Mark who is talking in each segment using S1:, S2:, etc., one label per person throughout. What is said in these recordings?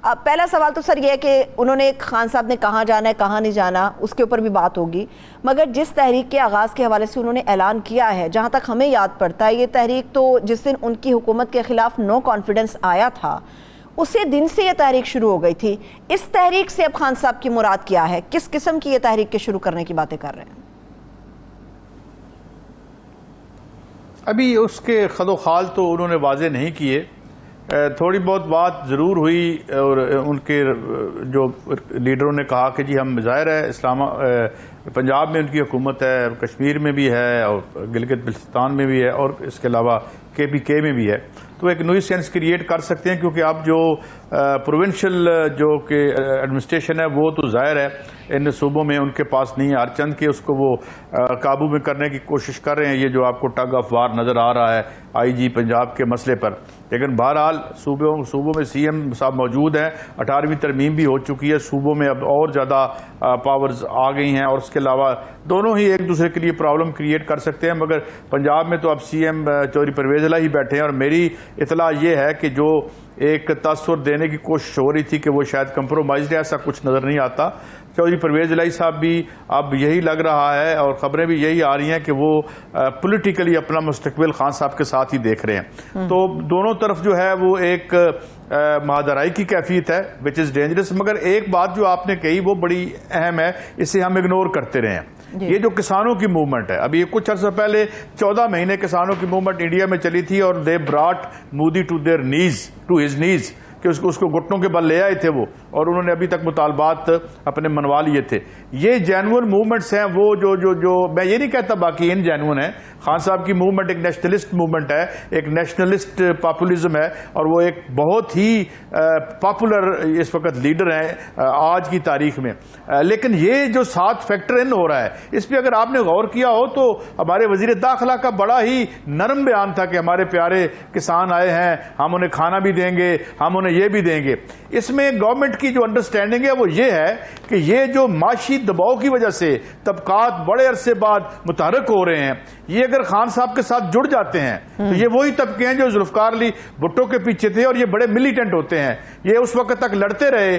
S1: पहला सवाल तो सर ये है कि उन्होंने खान साहब ने कहाँ जाना है कहाँ नहीं जाना उसके ऊपर भी बात होगी, मगर जिस तहरीक के आगाज़ के हवाले से उन्होंने ऐलान किया है, जहाँ तक हमें याद पड़ता है, ये तहरीक तो जिस दिन उनकी हुकूमत के ख़िलाफ़ नो कॉन्फिडेंस आया था उसी दिन से ये तहरीक शुरू हो गई थी। इस तहरीक से अब खान साहब की मुराद क्या है, किस किस्म की ये तहरीक के शुरू करने की बातें कर रहे हैं?
S2: अभी उसके खदोखाल तो उन्होंने वाजे नहीं किए, थोड़ी बहुत बात ज़रूर हुई और उनके जो लीडरों ने कहा कि जी हम ज़ाहिर है पंजाब में उनकी हुकूमत है, कश्मीर में भी है और गिलगित बल्तिस्तान में भी है और इसके अलावा KPK में भी है, तो एक न्यू सेंस क्रिएट कर सकते हैं। क्योंकि अब जो प्रोविंशियल जो कि एडमिनिस्ट्रेशन है वो तो ज़ाहिर है इन सूबों में उनके पास नहीं है, हर चंद के उसको वो काबू में करने की कोशिश कर रहे हैं। ये जो आपको टग ऑफ वार नज़र आ रहा है IG पंजाब के मसले पर, लेकिन बहरहाल सूबों में CM साहब मौजूद हैं, 18वीं तरमीम भी हो चुकी है, सूबों में अब और ज़्यादा पावर्स आ गई हैं और उसके अलावा दोनों ही एक दूसरे के लिए प्रॉब्लम क्रिएट कर सकते हैं। मगर पंजाब में तो अब CM चौधरी परवेज़ इलाही ही बैठे हैं और मेरी इतला ये है कि जो एक तस्वर देने की कोशिश हो रही थी कि वो शायद कंप्रोमाइज है, ऐसा कुछ नज़र नहीं आता। चौधरी परवेज़ इलाही साहब भी अब यही लग रहा है और ख़बरें भी यही आ रही हैं कि वो पॉलिटिकली अपना मुस्तकबिल खान साहब के साथ ही देख रहे हैं। तो दोनों तरफ जो है वो एक महादराई की कैफियत है विच इज़ डेंजरस। मगर एक बात जो आपने कही वो बड़ी अहम है, इसे हम इग्नोर करते रहे हैं। ये जो किसानों की मूवमेंट है, अभी कुछ अर्सा पहले 14 महीने किसानों की मूवमेंट इंडिया में चली थी और they brought Modi to their knees, to his knees, कि उसको घुटनों के बल ले आए थे वो, और उन्होंने अभी तक मुतालबात अपने मनवा लिए थे। ये जेन्युइन मूवमेंट्स हैं वो जो मैं ये नहीं कहता बाकी इन जेन्युइन है। खान साहब की मूवमेंट एक नेशनलिस्ट मूवमेंट है, एक नेशनलिस्ट पॉपुलिज्म है और वो एक बहुत ही पॉपुलर इस वक्त लीडर हैं आज की तारीख में। लेकिन ये जो साथ फैक्टर इन हो रहा है, इस पर अगर आपने गौर किया हो तो हमारे वजीर दाखिला का बड़ा ही नरम बयान था कि हमारे प्यारे किसान आए हैं, हम उन्हें खाना भी देंगे, हम उन्हें ये भी देंगे। इसमें गवर्नमेंट की जो अंडरस्टैंडिंग है वो ये है कि ये जो माशी दबाव की वजह से तबकात बड़े अरसे बाद मुतहरक हो रहे हैं, ये अगर खान साहब के साथ जुड़ जाते हैं तो ये वही तबके हैं जो जुल्फकार अली भुट्टो के पीछे थे और ये बड़े मिलिटेंट होते हैं। ये उस वक्त तक लड़ते रहे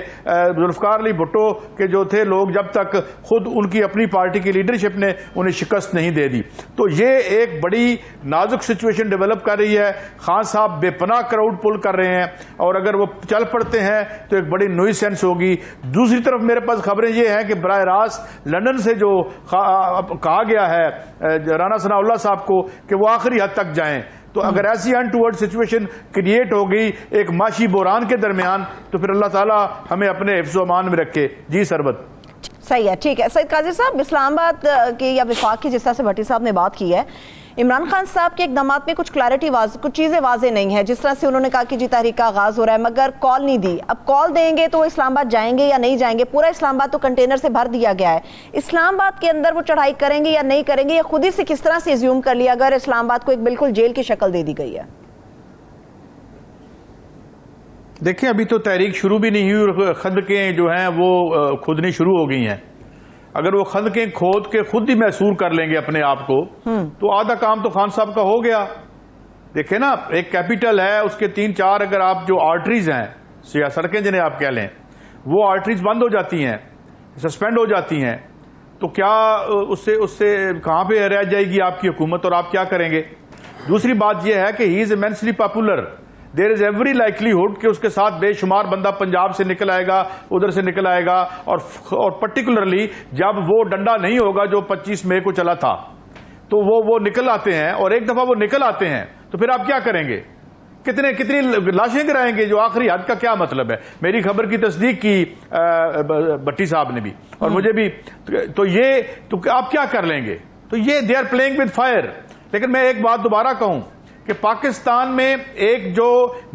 S2: जुल्फकार अली भुट्टो के जो थे लोग, जब तक खुद उनकी अपनी पार्टी की लीडरशिप ने उन्हें शिकस्त नहीं दे दी। तो ये एक बड़ी नाजुक सिचुएशन डेवलप कर रही है। खान साहब बेपनाह क्राउड पुल कर रहे हैं और अगर वो चल पड़ते हैं तो एक बड़ी नुइसेंस होगी। दूसरी तरफ मेरे पास खबरें ये हैं कि बराह रास्त लंदन से जो कहा गया है राना सनाउल्लाह साहब को कि वो आखिरी हद तक जाएं, तो अगर ऐसी अनटूवर्ड सिचुएशन क्रिएट हो गई एक माशी बोरान के दरमियान, तो फिर अल्लाह ताला हमें अपने हिफ्ज़ व अमान में रखे। जी सरबत
S1: सही है, ठीक है। सईद काजी साहब, इस्लामाबाद की या विफाक की जिस तरह से भट्टी साहब ने बात की है, इमरान खान साहब के इकदाम में कुछ क्लैरिटी कुछ चीज़ें वाजे नहीं है। जिस तरह से उन्होंने कहा कि जी तहरीक का आगाज़ हो रहा है मगर कॉल नहीं दी। अब कॉल देंगे तो इस्लामाबाद जाएंगे या नहीं जाएंगे? पूरा इस्लामाबाद तो कंटेनर से भर दिया गया है। इस्लामाबाद के अंदर वो चढ़ाई करेंगे या नहीं करेंगे, या खुद ही से किस तरह से एज्यूम कर लिया अगर इस्लामाबाद को एक बिल्कुल जेल की शक्ल दे दी गई है?
S2: देखिए, अभी तो तहरीक शुरू भी नहीं हुई, खंदकें जो हैं वो खुदनी शुरू हो गई हैं। अगर वो खंदकें खोद के खुद ही महसूर कर लेंगे अपने आप को, तो आधा काम तो खान साहब का हो गया। देखिए ना, एक कैपिटल है, उसके 3-4 अगर आप जो आर्टरीज हैं, सड़कें जिन्हें आप कह लें, वो आर्टरीज बंद हो जाती हैं, सस्पेंड हो जाती हैं, तो क्या उससे कहां पे रह जाएगी आपकी हुकूमत और आप क्या करेंगे? दूसरी बात यह है कि he is immensely popular. There is every likelihood कि उसके साथ बेशुमार बंदा पंजाब से निकल आएगा, उधर से निकल आएगा, और पर्टिकुलरली जब वो डंडा नहीं होगा जो 25 मई को चला था, तो वो निकल आते हैं, और एक दफा वो निकल आते हैं तो फिर आप क्या करेंगे? कितनी लाशें गिराएंगे? जो आखिरी हद का क्या मतलब है? मेरी खबर की तस्दीक की भट्टी साहब ने भी और मुझे भी। तो आप क्या कर लेंगे? तो ये they are playing with fire. लेकिन मैं एक बात दोबारा कहूं कि पाकिस्तान में एक जो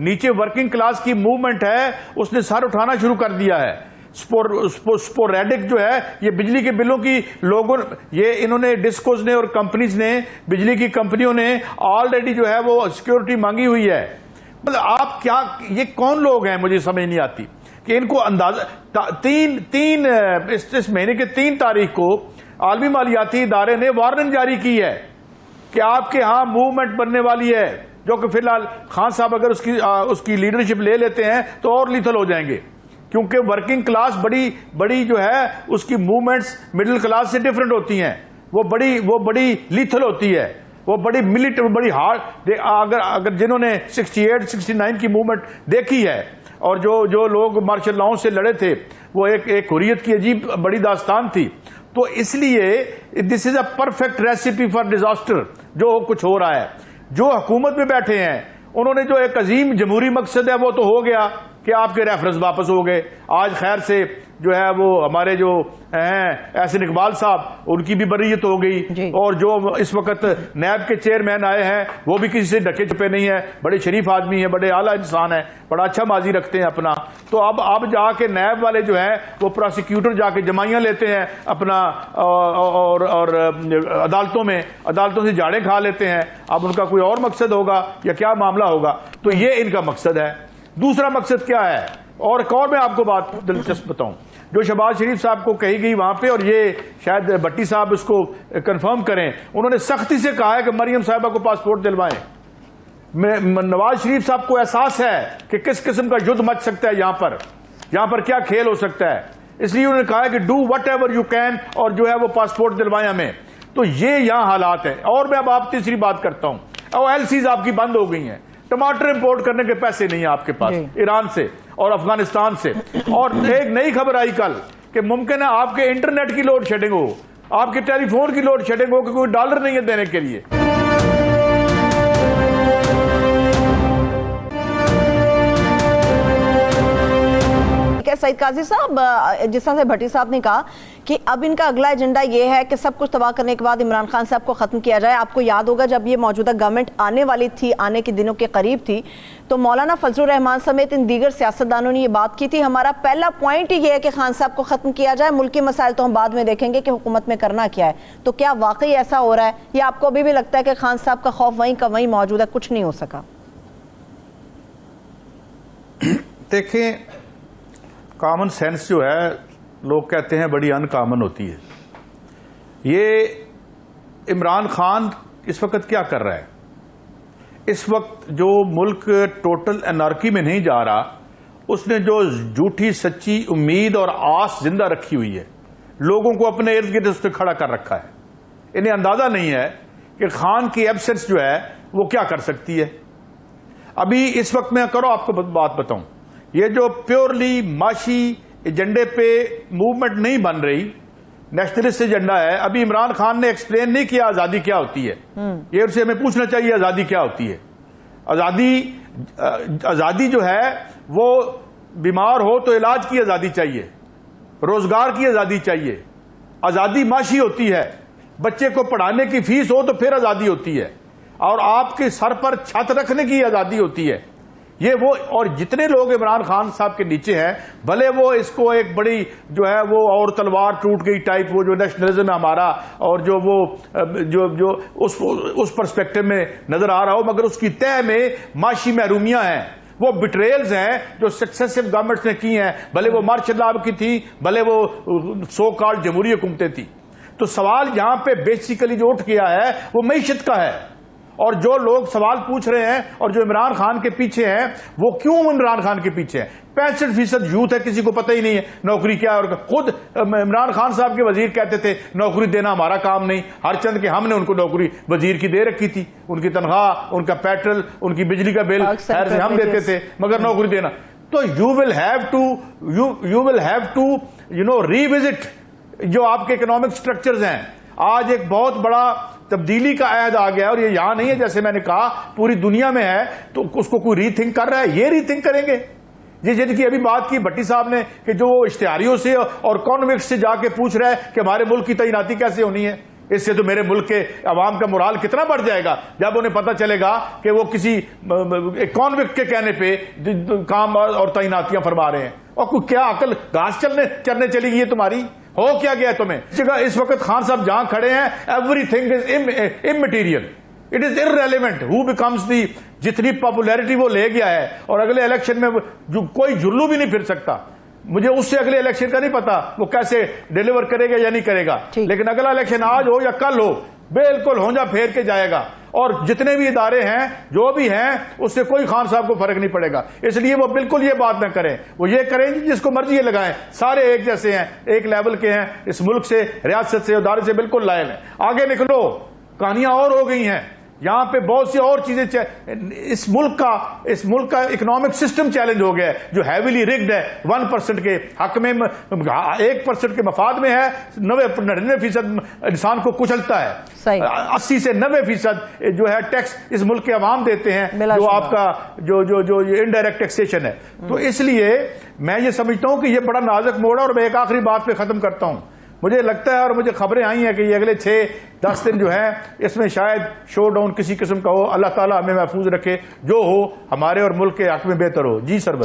S2: नीचे वर्किंग क्लास की मूवमेंट है उसने सर उठाना शुरू कर दिया है। स्पोरेडिक जो है, ये बिजली के बिलों की लोगों, ये इन्होंने डिस्कोज ने और कंपनीज ने, बिजली की कंपनियों ने ऑलरेडी जो है वो सिक्योरिटी मांगी हुई है। मतलब आप क्या, ये कौन लोग हैं? मुझे समझ नहीं आती कि इनको अंदाजा इस महीने के 3 तारीख को आलमी मालियाती इदारे ने वार्निंग जारी की है कि आपके यहां मूवमेंट बनने वाली है, जो कि फिलहाल खान साहब अगर उसकी लीडरशिप ले लेते हैं तो और लीथल हो जाएंगे। क्योंकि वर्किंग क्लास बड़ी बड़ी जो है उसकी मूवमेंट्स मिडिल क्लास से डिफरेंट होती हैं, वो बड़ी लीथल होती है, वो बड़ी बड़ी हार्ड। अगर जिन्होंने 68 69 की मूवमेंट देखी है और जो लोग मार्शल लॉ से लड़े थे, वो एक हुर्रियत की अजीब बड़ी दास्तान थी। तो इसलिए this is a perfect recipe for disaster जो कुछ हो रहा है। जो हुकूमत में बैठे हैं उन्होंने जो एक अजीम जमहूरी मकसद है वो तो हो गया कि आपके रेफरेंस वापस हो गए। आज खैर से जो है वो हमारे जो हैं एहसन इकबाल साहब, उनकी भी बर्रियत हो गई, और जो इस वक्त नैब के चेयरमैन आए हैं वो भी किसी से ढके छुपे नहीं है, बड़े शरीफ आदमी है, बड़े आला इंसान है, बड़ा अच्छा माजी रखते हैं अपना। तो अब जाके नैब वाले जो हैं वो प्रोसिक्यूटर जाके जमाइयां लेते हैं अपना और अदालतों से जाड़े खा लेते हैं। अब उनका कोई और मकसद होगा या क्या मामला होगा, तो ये इनका मकसद है। दूसरा मकसद क्या है, और एक और मैं आपको बात दिलचस्प बताऊं जो शहबाज शरीफ साहब को कही गई वहां पे, और ये शायद भट्टी साहब इसको कंफर्म करें, उन्होंने सख्ती से कहा है कि मरियम साहिबा को पासपोर्ट दिलवाएं। नवाज शरीफ साहब को एहसास है कि किस किस्म का युद्ध मच सकता है यहां पर क्या खेल हो सकता है, इसलिए उन्होंने कहा है कि do what ever you can, और जो है वो पासपोर्ट दिलवाएं हमें। तो ये यहां हालात है। और मैं अब आप तीसरी बात करता हूं, OLCs आपकी बंद हो गई हैं, टमाटर इंपोर्ट करने के पैसे नहीं है आपके पास ईरान से और अफगानिस्तान से। और एक नई खबर आई कल कि मुमकिन है आपके इंटरनेट की लोड शेडिंग हो, आपके टेलीफोन की लोड शेडिंग हो, कि कोई डॉलर नहीं है देने के लिए।
S1: सईद काजी साहब, जिस तरह से भट्टी साहब ने कहा कि अब इनका अगला एजेंडा ये है कि सब कुछ तबाह करने के बाद इमरान खान साहब को ख़त्म किया जाए। आपको याद होगा जब ये मौजूदा गवर्नमेंट आने वाली थी, आने के दिनों के करीब थी, तो मौलाना फजलुर रहमान समेत इन दीगर सियासतदानों ने ये बात की थी, हमारा पहला पॉइंट ही ये है कि खान साहब को ख़त्म किया जाए, मुल्की मसाइल तो हम बाद में देखेंगे कि हुकूमत में करना क्या है। तो क्या वाकई ऐसा हो रहा है, या आपको अभी भी लगता है कि खान साहब का खौफ वहीं का वहीं मौजूद है, कुछ नहीं हो सका?
S2: देखें, कॉमन सेंस जो है लोग कहते हैं बड़ी अनकॉमन होती है। ये इमरान खान इस वक्त क्या कर रहा है? इस वक्त जो मुल्क टोटल एनार्की में नहीं जा रहा, उसने जो झूठी सच्ची उम्मीद और आस जिंदा रखी हुई है, लोगों को अपने इर्द गिर्द उस पर खड़ा कर रखा है। इन्हें अंदाजा नहीं है कि खान की एब्सेंस जो है वो क्या कर सकती है। अभी इस वक्त मैं आपको बात बताऊं, ये जो प्योरली माशी एजेंडे पे मूवमेंट नहीं बन रही, नेशनलिस्ट एजेंडा है। अभी इमरान खान ने एक्सप्लेन नहीं किया आजादी क्या होती है। ये उनसे हमें पूछना चाहिए आजादी क्या होती है। आजादी जो है वो बीमार हो तो इलाज की आजादी चाहिए, रोजगार की आजादी चाहिए। आजादी माशी होती है, बच्चे को पढ़ाने की फीस हो तो फिर आजादी होती है, और आपके सर पर छत रखने की आजादी होती है। ये वो, और जितने लोग इमरान खान साहब के नीचे हैं, भले वो इसको एक बड़ी जो है वो और तलवार टूट गई टाइप, वो जो नेशनलिज्म है हमारा, और जो वो जो उस पर्सपेक्टिव में नजर आ रहा हो, मगर उसकी तह में माशी महरूमियां हैं, वो बिट्रेयल्स हैं जो सक्सेसिव गवर्नमेंट्स ने की हैं, भले वो मार्शल लॉ की थी, भले वो सो कॉल्ड जमहूरी हुकूमतें थी। तो सवाल यहां पे बेसिकली जो उठ गया है वो मईशत का है। और जो लोग सवाल पूछ रहे हैं और जो इमरान खान के पीछे हैं, वो क्यों इमरान खान के पीछे हैं? 65% यूथ है, किसी को पता ही नहीं है नौकरी क्या है। और खुद इमरान खान साहब के वजीर कहते थे नौकरी देना हमारा काम नहीं, हर चंद के हमने उनको नौकरी वजीर की दे रखी थी, उनकी तनख्वाह, उनका पेट्रोल, उनकी बिजली का बिल खैर से हम देते थे, मगर नौकरी देना। तो you will have to revisit जो आपके इकोनॉमिक स्ट्रक्चर्स हैं। आज एक बहुत बड़ा तब्दीली का अहद आ गया, और ये यहां नहीं है, जैसे मैंने कहा पूरी दुनिया में है, तो उसको कोई रीथिंक कर रहा है, ये रीथिंक करेंगे। जिनकी अभी बात की भट्टी साहब ने कि जो इश्तिहारियों से और कॉन्विक्ट से जाके पूछ रहा है कि हमारे मुल्क की तैनाती कैसे होनी है, इससे तो मेरे मुल्क के अवाम का मोराल कितना बढ़ जाएगा जब उन्हें पता चलेगा कि वो किसी कॉन्विक्ट के कहने पे काम और तैनातियां फरमा रहे हैं। और कोई क्या अकल घास चरने चली गई है तुम्हारी? हो क्या गया तुम्हें? जगह इस वक्त खान साहब जहां खड़े हैं, everything is immaterial, it is irrelevant who becomes the. जितनी पॉपुलैरिटी वो ले गया है, और अगले इलेक्शन में जो कोई जुल्लू भी नहीं फिर सकता। मुझे उससे अगले इलेक्शन का नहीं पता वो कैसे डिलीवर करेगा या नहीं करेगा, लेकिन अगला इलेक्शन आज हो या कल हो, बिल्कुल होंजा फेर के जाएगा, और जितने भी इदारे हैं जो भी हैं उससे कोई खान साहब को फर्क नहीं पड़ेगा। इसलिए वो बिल्कुल ये बात न करें, वो ये करें जिसको मर्जी ये लगाएं, सारे एक जैसे हैं, एक लेवल के हैं, इस मुल्क से, रियासत से, इदारे से बिल्कुल लायल हैं। आगे निकलो, कहानियां और हो गई हैं यहां पे, बहुत सी और चीजें। इस मुल्क का इकोनॉमिक सिस्टम चैलेंज हो गया है, जो हैवीली रिग्ड है, 1% के हक में, 1% के मफाद में है, 99% इंसान को कुचलता है। 80 से 90% जो है टैक्स इस मुल्क के अवाम देते हैं, जो आपका जो इनडायरेक्ट टैक्सेशन है। तो इसलिए मैं ये समझता हूं कि ये बड़ा नाजुक मोड़ है। और मैं एक आखिरी बात पे खत्म करता हूं, मुझे लगता है और मुझे खबरें आई हैं कि ये अगले 6-10 दिन जो है इसमें शायद शो डाउन किसी किस्म का हो। अल्लाह ताला हमें महफूज रखे, जो हो हमारे और मुल्क के हक में बेहतर हो। जी सरबत।